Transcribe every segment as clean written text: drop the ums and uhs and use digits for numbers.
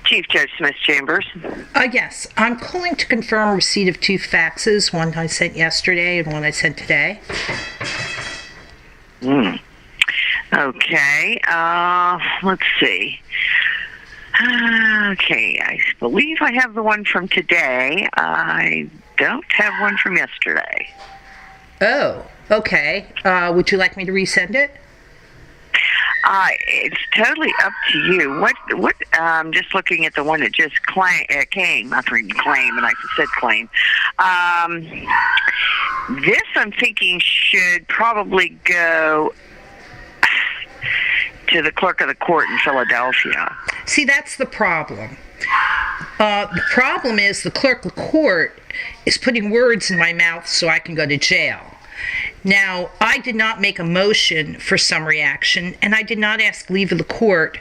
Chief Judge Smith Chambers. Yes, I'm calling to confirm receipt of 2 faxes, one I sent yesterday and one I sent today. Okay, let's see. Okay, I believe I have the one from today. I don't have one from yesterday. Oh, okay. Would you like me to resend it? It's totally up to you. What? Just looking at the one that just came. I didn't claim, and I said claim. This I'm thinking should probably go to the clerk of the court in Philadelphia. See, that's the problem. The problem is the clerk of the court is putting words in my mouth so I can go to jail. Now, I did not make a motion for summary action, and I did not ask leave of the court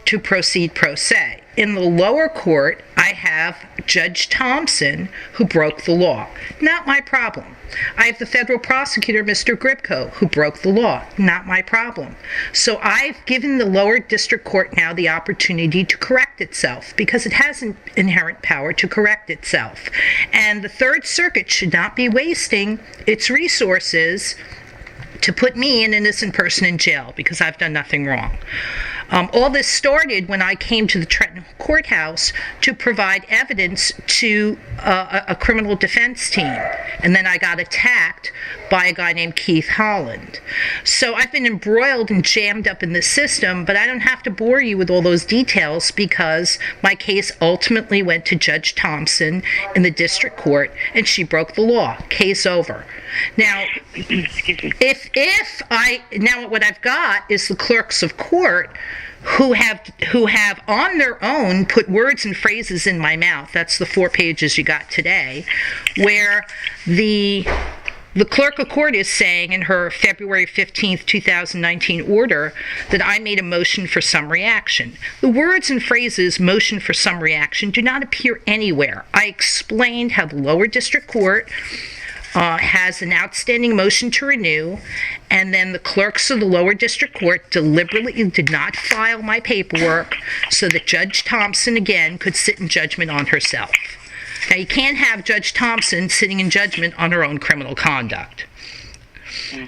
to proceed pro se. In the lower court, I have Judge Thompson, who broke the law. Not my problem. I have the federal prosecutor, Mr. Gribko, who broke the law. Not my problem. So I've given the lower district court now the opportunity to correct itself, because it has an inherent power to correct itself. And the Third Circuit should not be wasting its resources to put me, an innocent person, in jail because I've done nothing wrong. All this started when I came to the Trenton courthouse to provide evidence to a criminal defense team, and then I got attacked by a guy named Keith Holland. So I've been embroiled and jammed up in the system, but I don't have to bore you with all those details because my case ultimately went to Judge Thompson in the district court, and she broke the law. Case over. Now, now what I've got is the clerks of court who have on their own put words and phrases in my mouth. That's the 4 pages you got today, where the clerk of court is saying in her February 15th, 2019 order that I made a motion for summary action. The words and phrases motion for summary action do not appear anywhere. I explained how the lower district court has an outstanding motion to renew, and then the clerks of the lower district court deliberately did not file my paperwork so that Judge Thompson, again, could sit in judgment on herself. Now, you can't have Judge Thompson sitting in judgment on her own criminal conduct.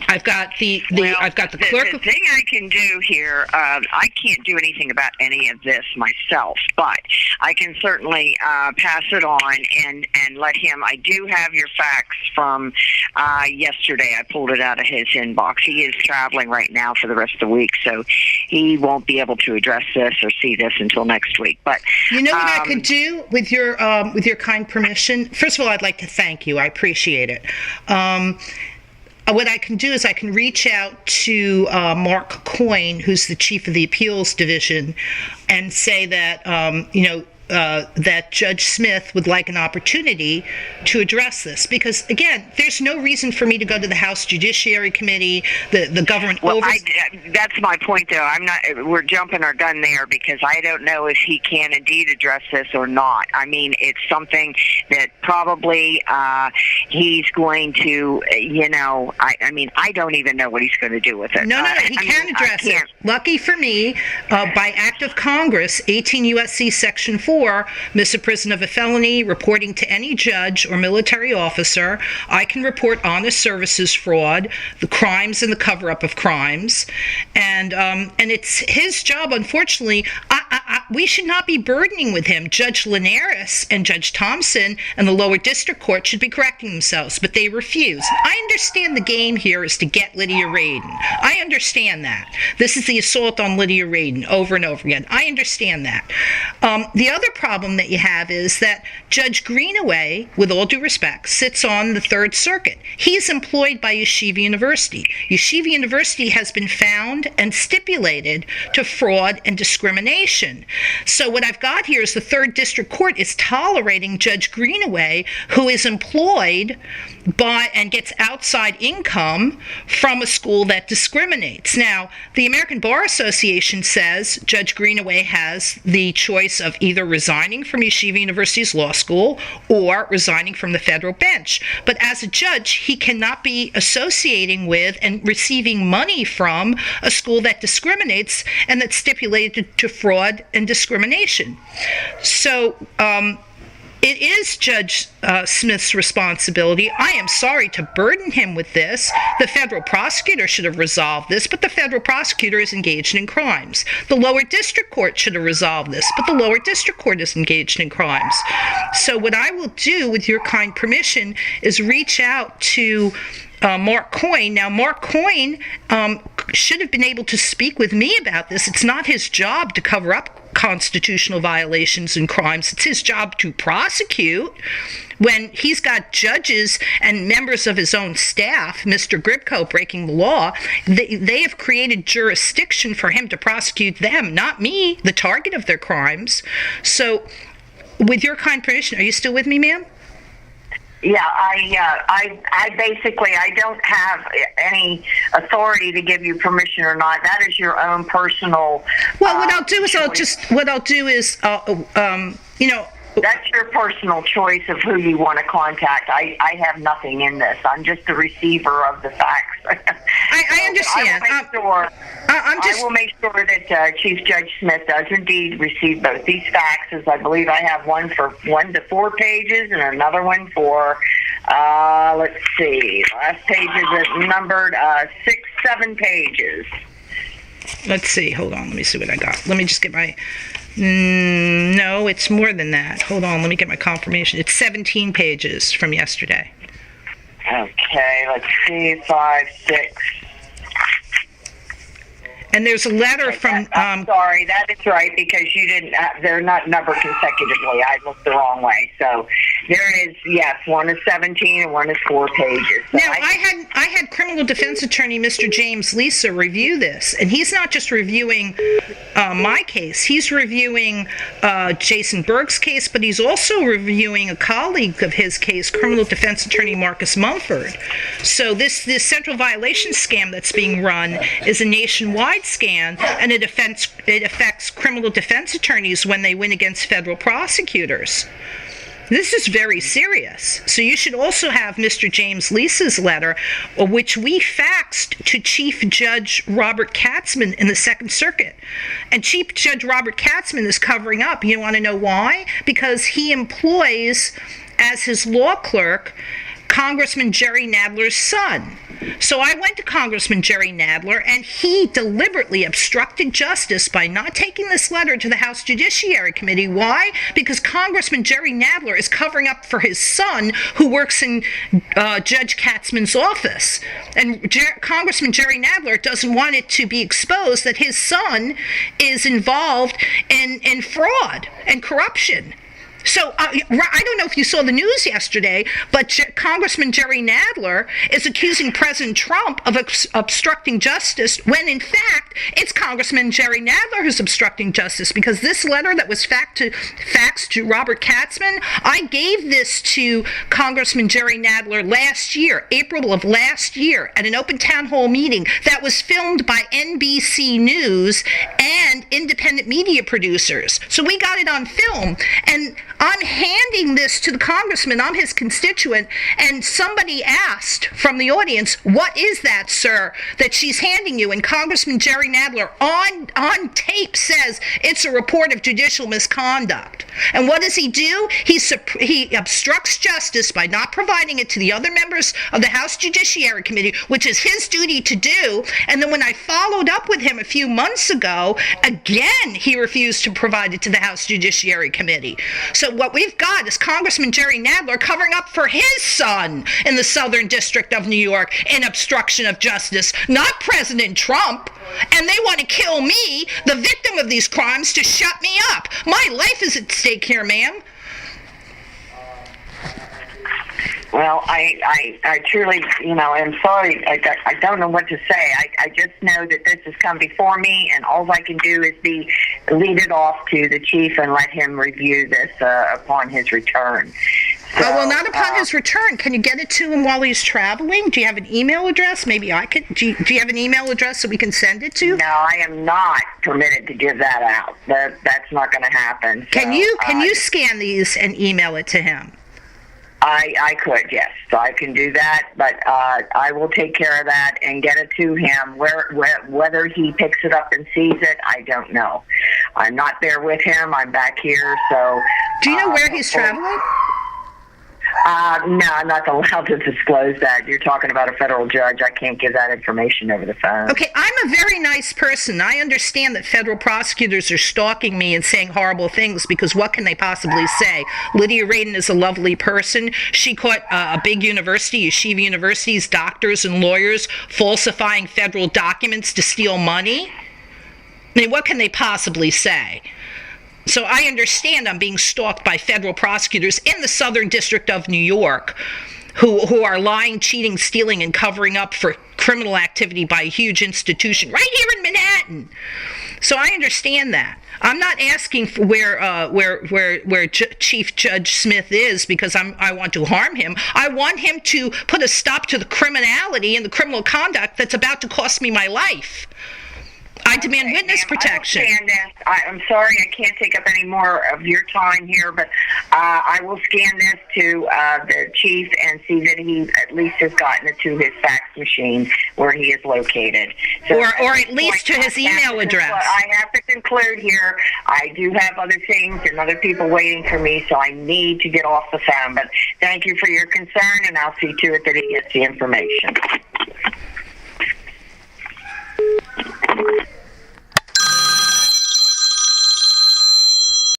I've got the clerk. The thing I can do here, I can't do anything about any of this myself, but I can certainly pass it on and let him. I do have your fax from yesterday. I pulled it out of his inbox. He is traveling right now for the rest of the week, so he won't be able to address this or see this until next week. But you know what I could do with your kind permission? First of all, I'd like to thank you. I appreciate it. What I can do is I can reach out to Mark Coyne, who's the chief of the appeals division, and say that, that Judge Smith would like an opportunity to address this. Because, again, there's no reason for me to go to the House Judiciary Committee, the government that's my point, though. We're jumping our gun there because I don't know if he can indeed address this or not. I mean, it's something that probably he's going to, I don't even know what he's going to do with it. No, he can address it. Lucky for me, by act of Congress, 18 U.S.C. Section 4, misprision of a felony, reporting to any judge or military officer, I can report honest services fraud, the crimes and the cover-up of crimes, and it's his job. Unfortunately, we should not be burdening with him. Judge Linares and Judge Thompson and the lower district court should be correcting themselves, but they refuse. I understand the game here is to get Lidya Radin. I understand that. This is the assault on Lidya Radin over and over again. I understand that. The other problem that you have is that Judge Greenaway, with all due respect, sits on the Third Circuit. He's employed by Yeshiva University. Yeshiva University has been found and stipulated to fraud and discrimination. So what I've got here is the Third District Court is tolerating Judge Greenaway, who is employed and gets outside income from a school that discriminates. Now, the American Bar Association says Judge Greenaway has the choice of either resigning from Yeshiva University's law school or resigning from the federal bench. But as a judge, he cannot be associating with and receiving money from a school that discriminates and that's stipulated to fraud and discrimination. So, it is Judge Smith's responsibility. I am sorry to burden him with this. The federal prosecutor should have resolved this, but the federal prosecutor is engaged in crimes. The lower district court should have resolved this, but the lower district court is engaged in crimes. So what I will do, with your kind permission, is reach out to Mark Coyne. Now, Mark Coyne should have been able to speak with me about this. It's not his job to cover up constitutional violations and crimes. It's his job to prosecute. When he's got judges and members of his own staff, Mr. Gribko, breaking the law, they have created jurisdiction for him to prosecute them, not me, the target of their crimes. So, with your kind permission, are you still with me, ma'am? Yeah, I basically, I don't have any authority to give you permission or not. That is your own personal. Well, what I'll do is, that's your personal choice of who you want to contact. I have nothing in this. I'm just the receiver of the facts. I understand. I will make sure that Chief Judge Smith does indeed receive both these faxes. I believe I have one for 1 to 4 pages and another one for, let's see, last page is numbered 6-7 pages. Let's see. Hold on. Let me see what I got. Let me just get my... No, it's more than that. Hold on. Let me get my confirmation. It's 17 pages from yesterday. Okay. Let's see. 5, 6. And there's a letter from... I'm sorry, that is right, because you didn't... they're not numbered consecutively. I looked the wrong way. So there is, yes, one is 17 and one is 4 pages. So now, I had criminal defense attorney Mr. James Lisa review this, and he's not just reviewing my case. He's reviewing Jason Berg's case, but he's also reviewing a colleague of his case, criminal defense attorney Marcus Mumford. So this central violation scam that's being run is a nationwide scam, and it affects criminal defense attorneys when they win against federal prosecutors. This is very serious. So you should also have Mr. James Lisa's letter, which we faxed to Chief Judge Robert Katzmann in the Second Circuit. And Chief Judge Robert Katzmann is covering up. You want to know why? Because he employs, as his law clerk, Congressman Jerry Nadler's son. So I went to Congressman Jerry Nadler, and he deliberately obstructed justice by not taking this letter to the House Judiciary Committee. Why? Because Congressman Jerry Nadler is covering up for his son, who works in Judge Katzmann's office. And Congressman Jerry Nadler doesn't want it to be exposed that his son is involved in fraud and corruption. So I don't know if you saw the news yesterday, but Congressman Jerry Nadler is accusing President Trump of obstructing justice when, in fact, it's Congressman Jerry Nadler who's obstructing justice, because this letter that was faxed to Robert Katzmann, I gave this to Congressman Jerry Nadler last year, April of last year, at an open town hall meeting that was filmed by NBC News and independent media producers. So we got it on film, and I'm handing this to the congressman. I'm his constituent, and somebody asked from the audience, "What is that, sir, that she's handing you?" And Congressman Jerry Nadler on tape says it's a report of judicial misconduct. And what does he do? He obstructs justice by not providing it to the other members of the House Judiciary Committee, which is his duty to do. And then when I followed up with him a few months ago, again, he refused to provide it to the House Judiciary Committee. So what we've got is Congressman Jerry Nadler covering up for his son in the Southern District of New York in obstruction of justice, not President Trump. And they want to kill me, the victim of these crimes, to shut me up. My life is at stake here, ma'am. Well, I truly, am sorry. I don't know what to say. I just know that this has come before me, and all I can do is lead it off to the chief and let him review this upon his return. So, well, not upon his return. Can you get it to him while he's traveling? Do you have an email address? Maybe I could. Do you have an email address that we can send it to? No, I am not permitted to give that out. That's not going to happen. So, Can you scan these and email it to him? I could, yes. So I can do that, but I will take care of that and get it to him. Whether he picks it up and sees it, I don't know. I'm not there with him. I'm back here, so... Do you know where he's traveling? No, I'm not allowed to disclose that. You're talking about a federal judge. I can't give that information over the phone. Okay, I'm a very nice person. I understand that federal prosecutors are stalking me and saying horrible things because what can they possibly say? Lidya Radin is a lovely person. She caught a big university, Yeshiva University's doctors and lawyers falsifying federal documents to steal money. I mean, what can they possibly say? So I understand I'm being stalked by federal prosecutors in the Southern District of New York who are lying, cheating, stealing, and covering up for criminal activity by a huge institution right here in Manhattan. So I understand that. I'm not asking for where Chief Judge Smith is because I want to harm him. I want him to put a stop to the criminality and the criminal conduct that's about to cost me my life. I demand witness protection. I'm sorry I can't take up any more of your time here, but I will scan this to the chief and see that he at least has gotten it to his fax machine where he is located. So or at least to his email address. I have to conclude here. I do have other things and other people waiting for me, so I need to get off the phone. But thank you for your concern, and I'll see to it that he gets the information.